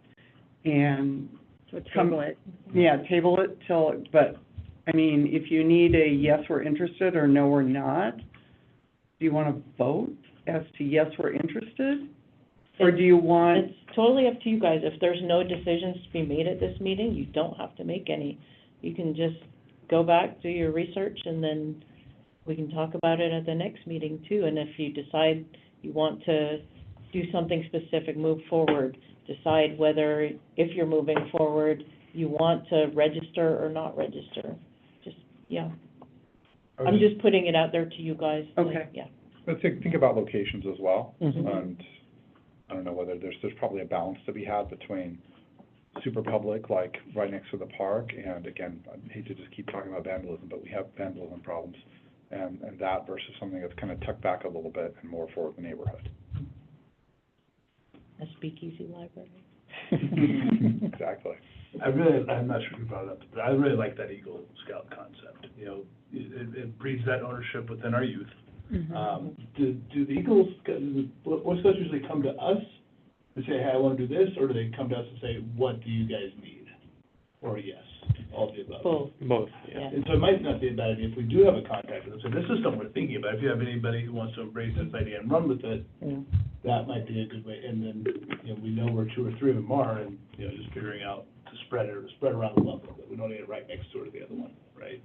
And So table it. yeah, table it till, but, I mean, if you need a yes, we're interested, or no, we're not, do you want to vote as to yes, we're interested? Or do you want, It's totally up to you guys. If there's no decisions to be made at this meeting, you don't have to make any. You can just go back, do your research, and then we can talk about it at the next meeting too. And if you decide you want to do something specific, move forward, decide whether, if you're moving forward, you want to register or not register. Just, yeah. I'm just putting it out there to you guys. like, Okay. Yeah. Let's think about locations as well. Mhm. And I don't know whether there's probably a balance to be had between super public, like right next to the park, and again, I hate to just keep talking about vandalism, but we have vandalism problems, and that versus something that's kind of tucked back a little bit and more for the neighborhood. A speakeasy library. Exactly. I'm not sure you brought it up, but I really like that Eagle Scout concept. You know, it breeds that ownership within our youth. Do the Eagles, Boy Scouts usually come to us and say, hey, I want to do this, or do they come to us and say, what do you guys need? Or yes, all of the above? Both, Both, yeah. And so it might not be a bad idea if we do have a contact with them, so this is something we're thinking about. If you have anybody who wants to embrace this idea and run with it, that might be a good way. And then, you know, we know where 2 or 3 of them are, and, you know, just figuring out to spread around the love, that we don't need it right next door to the other one, right?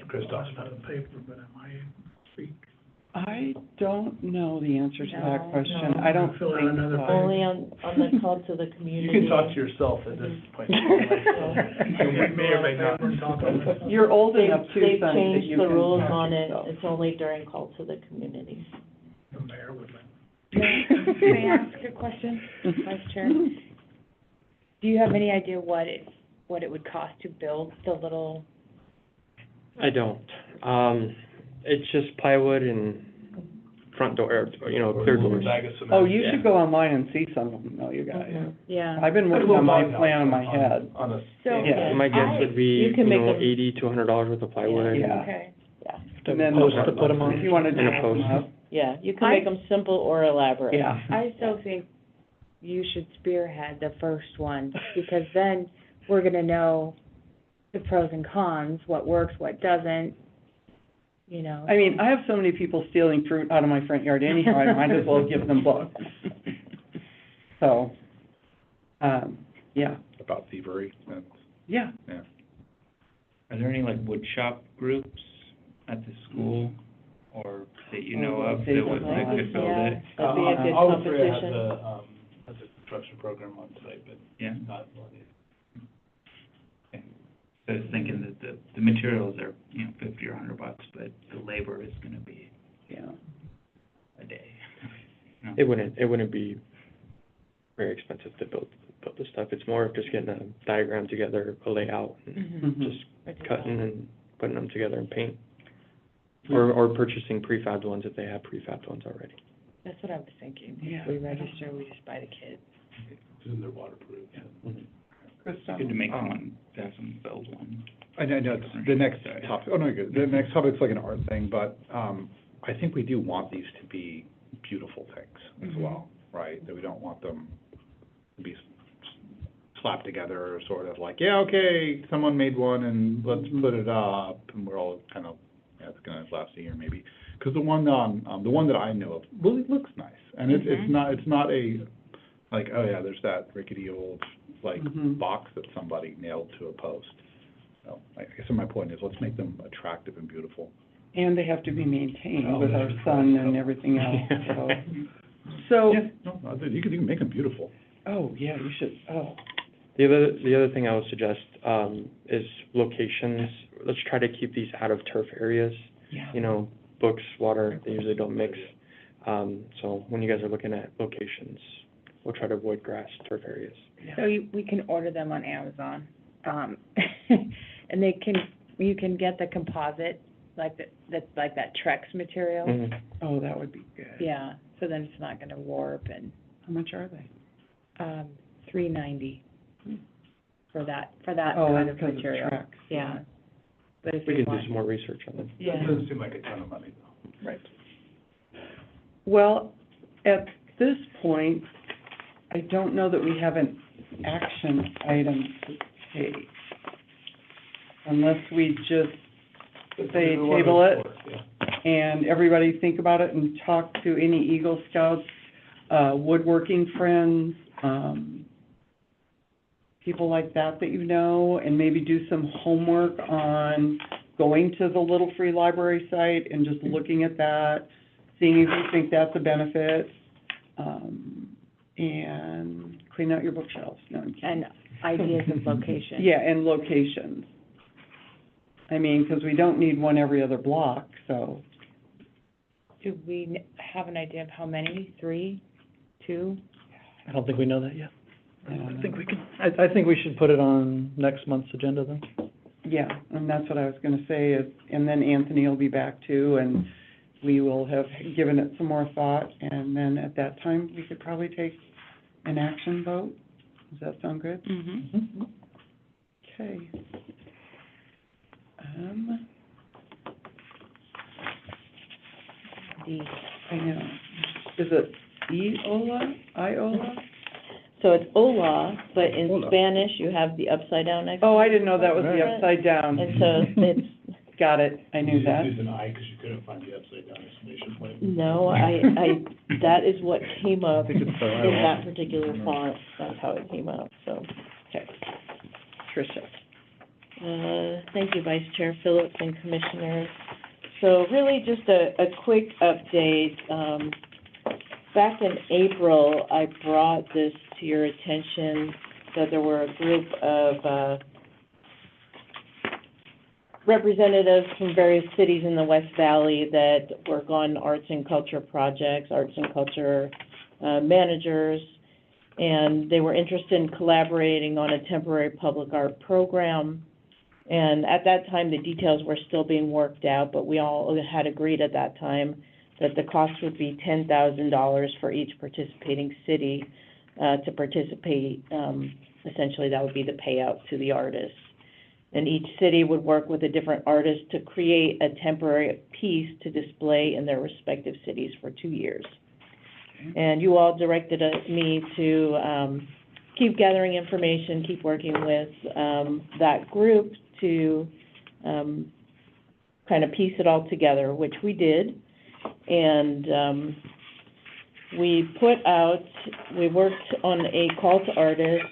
Christoph's paper, but am I speak? I don't know the answer to that No, question. no. I don't Fill out think another so. Only on the call to the You community. can talk to yourself at this point. We may or may not. You're old They've, enough too, they've son, that changed you the can rules talk on to it. yourself. It's only during call to the community. The mayor would like. Can I ask a question, Vice Chair? Do you have any idea what it would cost to build the little? I don't. It's just plywood and front door, or, you know, clear doors. Bag of cement. Oh, you Yeah. should go online and see some of them, though, you guys. Mhm. Yeah. I've been working on my plan in my head. On a. So, Yeah. My guess would be, You can you make know, them- $80 to $100 worth of plywood. Yeah. okay. And then Post to put them on. if you wanted to And a have post. them up. Yeah, you can make them simple or elaborate. Yeah. I still think you should spearhead the first one, because then we're gonna know the pros and cons, what works, what doesn't, you know. I mean, I have so many people stealing fruit out of my front yard anyhow, I might as well give them books. So, yeah, About thievery, and, yeah. yeah. Are there any like wood shop groups at the school or that you know of that could build Yeah, it? that'd be a good Olive Free competition. has a construction program on site, but Yeah, not. I was thinking that the materials are, you know, $50 or $100, but the labor is gonna be Yeah. a day. No? It wouldn't be very expensive to build the stuff. It's more of just getting a diagram together, a layout, and Mhm. just cutting and putting them together in paint. Or purchasing prefabbed ones if they have prefabbed ones already. That's what I was thinking. Yeah. If we register, we just buy the kit. And they're waterproof. Mhm. Krista? Good to make someone, to have someone build one. I know it's the next topic, oh, no, good, the next topic's like an art thing, but, I think we do want these to be beautiful things as well, right? That we don't want them to be slapped together, sort of like, yeah, okay, someone made one and let's put it up, and we're all kind of, yeah, it's gonna last a year maybe. Because the one the one that I know of really looks nice, and it's not a, like, oh yeah, there's that rickety old, like, box that somebody nailed to a post. So, I guess my point is, let's make them attractive and beautiful. And they have to be maintained with our sun and everything else, so. Yeah, no, you can make them beautiful. Oh, yeah, you should, The other thing I would suggest, is locations. Let's try to keep these out of turf areas. yeah. You know, books, water, they usually don't mix. So when you guys are looking at locations, we'll try to avoid grass, turf areas. So we can order them on Amazon, and you can get the composite, like that Trex material. Mhm. Oh, that would be good. Yeah, so then it's not gonna warp and, How much are they? $3.90 for that Oh, kind that's of 'cause it's material. Trex. Yeah. But if We you can do want, some more research on them. yeah. Doesn't seem like a ton of money, though. Right. Well, at this point, I don't know that we have an action item to take. Unless we just say table it, and everybody think about it and talk to any Eagle Scouts, woodworking friends, people like that you know, and maybe do some homework on going to the Little Free Library site and just looking at that, seeing if you think that's a benefit, and clean out your bookshelves. No, I'm kidding. And ideas of location. Yeah, and locations. I mean, 'cause we don't need one every other block, so. Do we have an idea of how many? 3, 2? I don't think we know that yet. I don't know. I think we should put it on next month's agenda then. Yeah, and that's what I was gonna say is, and then Anthony will be back too, and we will have given it some more thought, and then at that time, we could probably take an action vote. Does that sound good? Mm-hmm. Okay. I know. Is it Iola? So it's Ola, but in Ola. Spanish, you have the upside down next. Oh, I didn't know that was the Right. upside down. And so it's, Got it, I knew that. You just used an I because you couldn't find the upside down exclamation point. no, that is what came up I think it's the in that particular font. That's how it came up, so. Okay. Tricia. Thank you, Vice Chair Phillips and Commissioners. So really just a quick update. Back in April, I brought this to your attention, that there were a group of, representatives from various cities in the West Valley that work on arts and culture projects, arts and culture, managers, and they were interested in collaborating on a temporary public art program. And at that time, the details were still being worked out, but we all had agreed at that time that the cost would be $10,000 for each participating city, to participate. Essentially, that would be the payout to the artists. And each city would work with a different artist to create a temporary piece to display in their respective cities for 2 years. And you all directed me to keep gathering information, keep working with that group to kind of piece it all together, which we did. And we worked on a call to artists,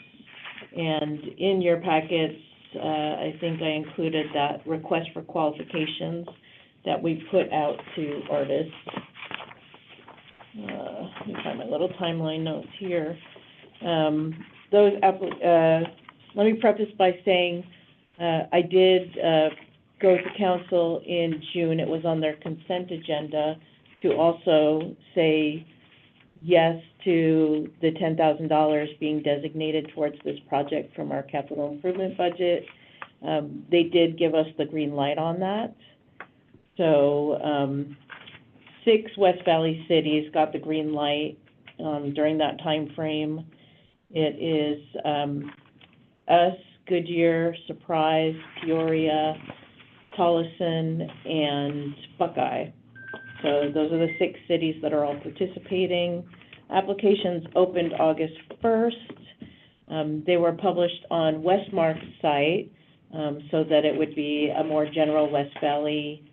and in your packets, I think I included that request for qualifications that we put out to artists. Let me find my little timeline notes here. Let me preface by saying, I did go to council in June. It was on their consent agenda to also say yes to the $10,000 being designated towards this project from our capital improvement budget. They did give us the green light on that. So, 6 West Valley cities got the green light during that time frame. It is us, Goodyear, Surprise, Peoria, Tolleson, and Buckeye. So those are the 6 cities that are all participating. Applications opened August 1st. They were published on Westmark's site, so that it would be a more general West Valley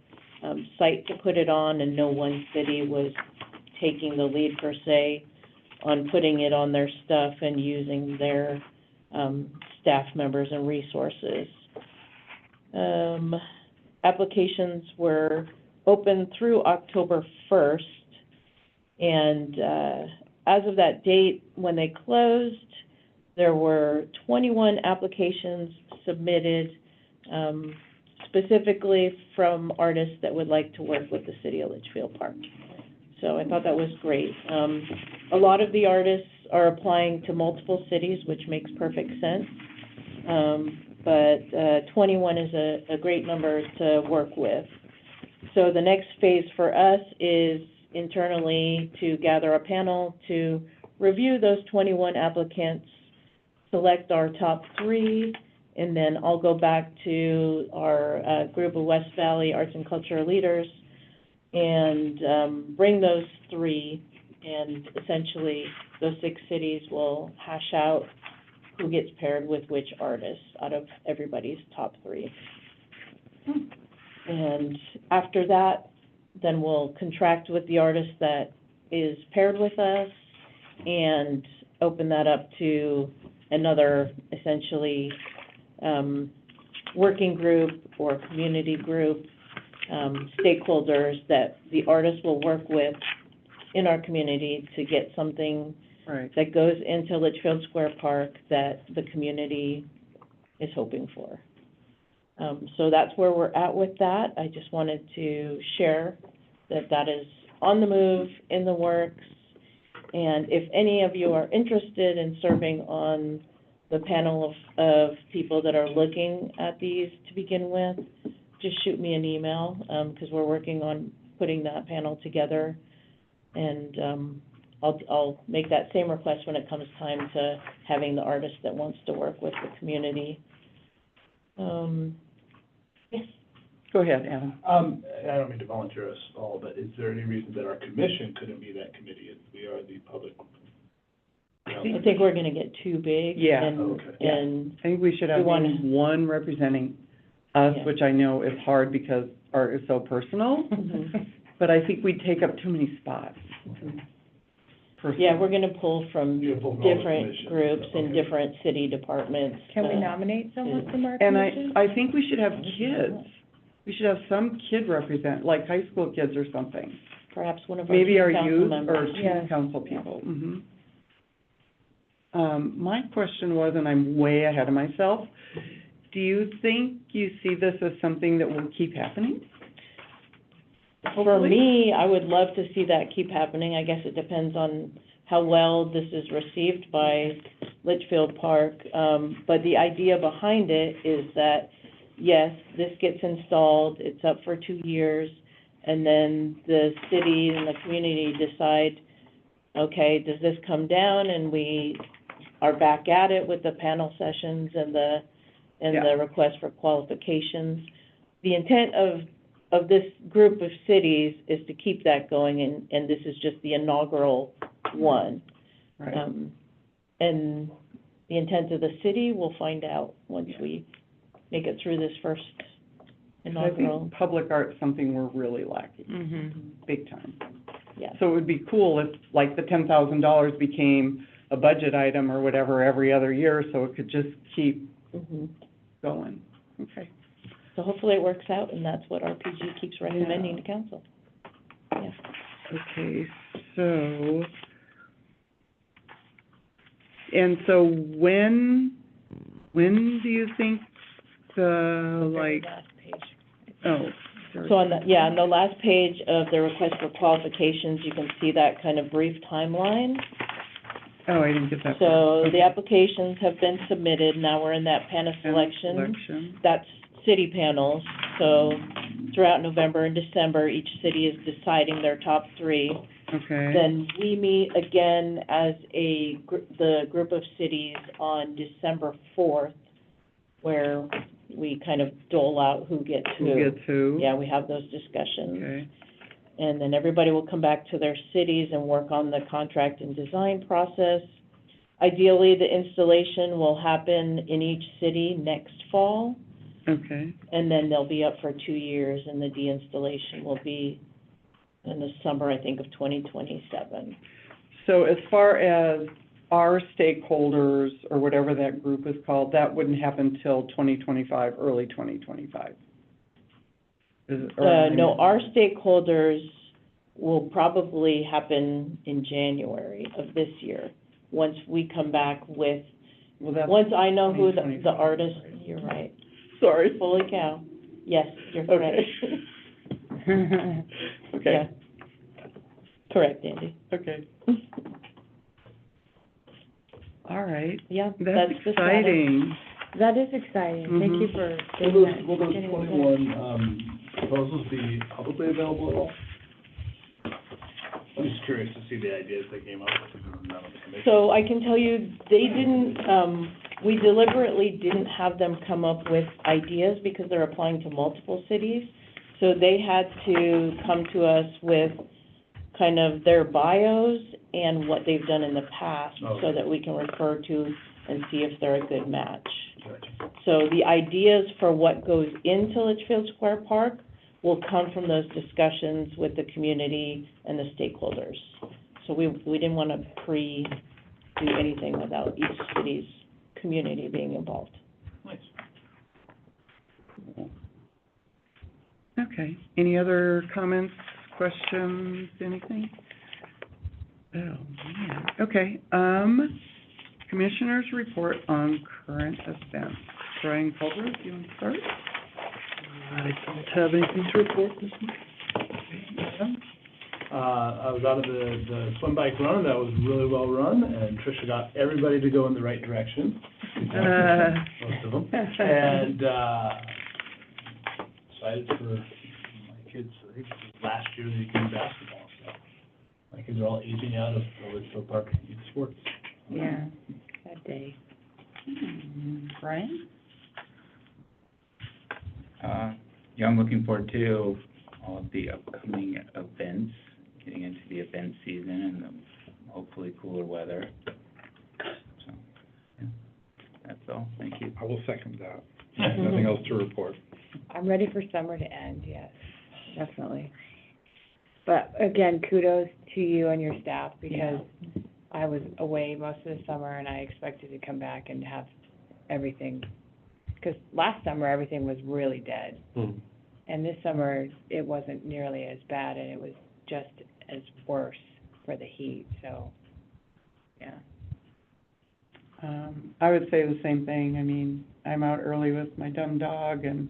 site to put it on, and no one city was taking the lead per se on putting it on their stuff and using their staff members and resources. Applications were open through October 1st, and as of that date, when they closed, there were 21 applications submitted, specifically from artists that would like to work with the city of Litchfield Park. So I thought that was great. A lot of the artists are applying to multiple cities, which makes perfect sense. But 21 is a great number to work with. So the next phase for us is internally to gather a panel to review those 21 applicants, select our top 3, and then I'll go back to our group of West Valley arts and cultural leaders and bring those 3, and essentially those 6 cities will hash out who gets paired with which artists out of everybody's top 3. And after that, then we'll contract with the artist that is paired with us and open that up to another, essentially, working group or community group, stakeholders that the artist will work with in our community to get something Right. that goes into Litchfield Square Park that the community is hoping for. So that's where we're at with that. I just wanted to share that that is on the move, in the works, and if any of you are interested in serving on the panel of people that are looking at these to begin with, just shoot me an email, because we're working on putting that panel together, and I'll make that same request when it comes time to having the artist that wants to work with the community. Yes. Go ahead, Adam. I don't mean to volunteer us all, but is there any reason that our commission couldn't be that committee if we are the public? I think we're gonna get too big. Yeah. And, Okay. and, I think we should have We wanna- maybe one representing us, Yeah. which I know is hard because art is so personal, Mhm. but I think we take up too many spots. yeah, we're gonna pull from You pull from all the different commissions, groups and okay. different city departments. Can we uh, nominate someone from our And commission? I think we should have kids. We should have some kid represent, like high school kids or something. Perhaps one of our Maybe teen our council youth or members. Yeah. teen council people. My question was, and I'm way ahead of myself, do you think you see this as something that will keep happening? For me, I would love to see that keep happening. I guess it depends on how well this is received by Litchfield Park. But the idea behind it is that, yes, this gets installed, it's up for 2 years, and then the city and the community decide, okay, does this come down, and we are back at it with the panel sessions and the request for qualifications. The intent of this group of cities is to keep that going, and this is just the inaugural one. Right. And the intent of the city, we'll find out once we make it through this first I inaugural. think public art's something we're really lacking, Mm-hmm. big time. Yeah. So it would be cool if, like, the $10,000 became a budget item or whatever every other year, so it could just keep Mhm. going. Okay. So hopefully it works out, and that's what RPG keeps recommending to council. Yeah. Okay, so, and so when do you think the, like, Last page. oh. So on the last page of the request for qualifications, you can see that kind of brief timeline. Oh, I didn't get that. So part. the applications have been submitted, now we're in that panel selection. Selection. That's city panels, so throughout November and December, each city is deciding their top 3. Okay. Then we meet again as the group of cities on December 4th where we kind of dole out who gets who. Who gets who? Yeah, we have those discussions. Okay, And then everybody will come back to their cities and work on the contract and design process. Ideally, the installation will happen in each city next fall, okay. and then they'll be up for 2 years, and the deinstallation will be in the summer, I think, of 2027. So as far as our stakeholders, or whatever that group is called, that wouldn't happen till 2025, early 2025? Is it, or- No, our stakeholders will probably happen in January of this year, once we come back with, Well, that's, once I know who the 2025, artist, you're right. sorry. Holy cow. Yes, you're correct. Okay. Okay, Yeah. Correct, Andy. okay. All right, Yeah, that's the status. exciting. That is exciting. Thank you Mhm. for Will doing those, that. will those getting it done. 21, proposals be publicly available at all? I'm just curious to see the ideas they came up with, and none of the commission. So I can tell you, they didn't, we deliberately didn't have them come up with ideas because they're applying to multiple cities. So they had to come to us with kind of their bios and what they've done in the past, so Okay. that we can refer to and see if they're a good match. Gotcha. So the ideas for what goes into Litchfield Square Park will come from those discussions with the community and the stakeholders. So we didn't want to do anything without each city's community being involved. Nice. Okay, any other comments, questions, anything? Oh, man, okay, commissioners report on current events. Brian Culver, do you want to start? I don't have anything to report this month. I was out of the swim bike run, that was really well run, and Tricia got everybody to go in the right direction. Most of them. And, excited for my kids, I think this is last year they can do basketball, so. My kids are all aging out of the Litchfield Park youth sports. Yeah, that day. Brian? Yeah, I'm looking forward to all of the upcoming events, getting into the event season and the hopefully cooler weather. So, yeah, that's all, thank you. I will second that. Nothing else to report. I'm ready for summer to end, yes, definitely. But again, kudos to you and your staff, because I was away most of the summer and I expected to come back and have everything, because last summer, everything was really dead. And this summer, it wasn't nearly as bad, and it was just as worse for the heat, so, yeah. I would say the same thing. I mean, I'm out early with my dumb dog, and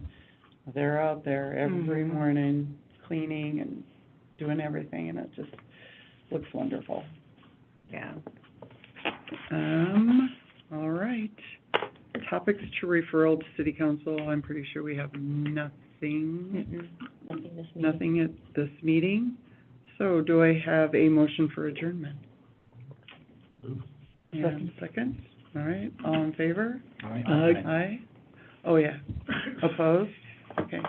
they're out there every morning cleaning and doing everything, and it just looks wonderful. Yeah. All right. Topics to referral to city council, I'm pretty sure we have nothing, Nothing this meeting. nothing at this meeting. So do I have a motion for adjournment? And second, all right, all in favor? Aye. Aye. Oh, yeah. Opposed? Okay.